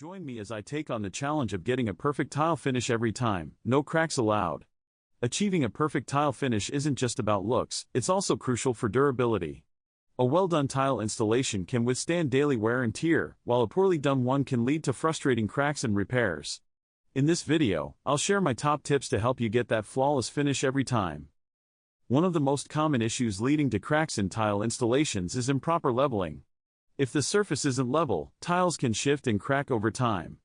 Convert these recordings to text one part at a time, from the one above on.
Join me as I take on the challenge of getting a perfect tile finish every time, no cracks allowed. Achieving a perfect tile finish isn't just about looks, it's also crucial for durability. A well-done tile installation can withstand daily wear and tear, while a poorly done one can lead to frustrating cracks and repairs. In this video, I'll share my top tips to help you get that flawless finish every time. One of the most common issues leading to cracks in tile installations is improper leveling. If the surface isn't level, tiles can shift and crack over time.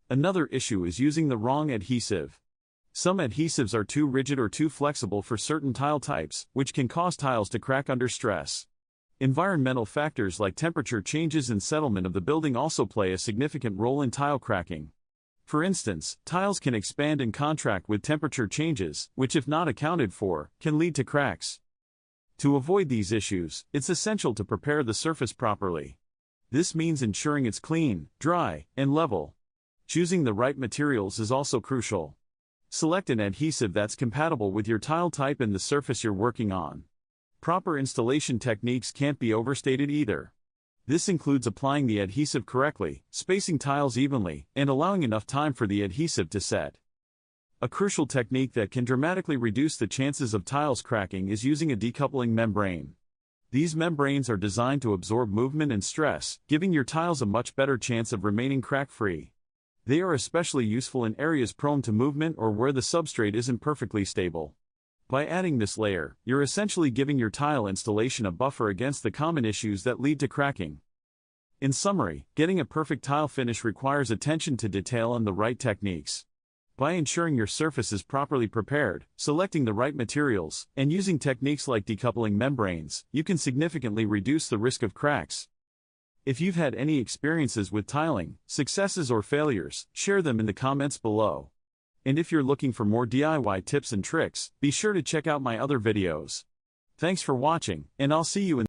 Another issue is using the wrong adhesive. Some adhesives are too rigid or too flexible for certain tile types, which can cause tiles to crack under stress. Environmental factors like temperature changes and settlement of the building also play a significant role in tile cracking. For instance, tiles can expand and contract with temperature changes, which if not accounted for, can lead to cracks. To avoid these issues, it's essential to prepare the surface properly. This means ensuring it's clean, dry, and level. Choosing the right materials is also crucial. Select an adhesive that's compatible with your tile type and the surface you're working on. Proper installation techniques can't be overstated either. This includes applying the adhesive correctly, spacing tiles evenly, and allowing enough time for the adhesive to set. A crucial technique that can dramatically reduce the chances of tiles cracking is using a decoupling membrane. These membranes are designed to absorb movement and stress, giving your tiles a much better chance of remaining crack-free. They are especially useful in areas prone to movement or where the substrate isn't perfectly stable. By adding this layer, you're essentially giving your tile installation a buffer against the common issues that lead to cracking. In summary, getting a perfect tile finish requires attention to detail and the right techniques. By ensuring your surface is properly prepared, selecting the right materials, and using techniques like decoupling membranes, you can significantly reduce the risk of cracks. If you've had any experiences with tiling, successes or failures, share them in the comments below. And if you're looking for more DIY tips and tricks, be sure to check out my other videos. Thanks for watching, and I'll see you in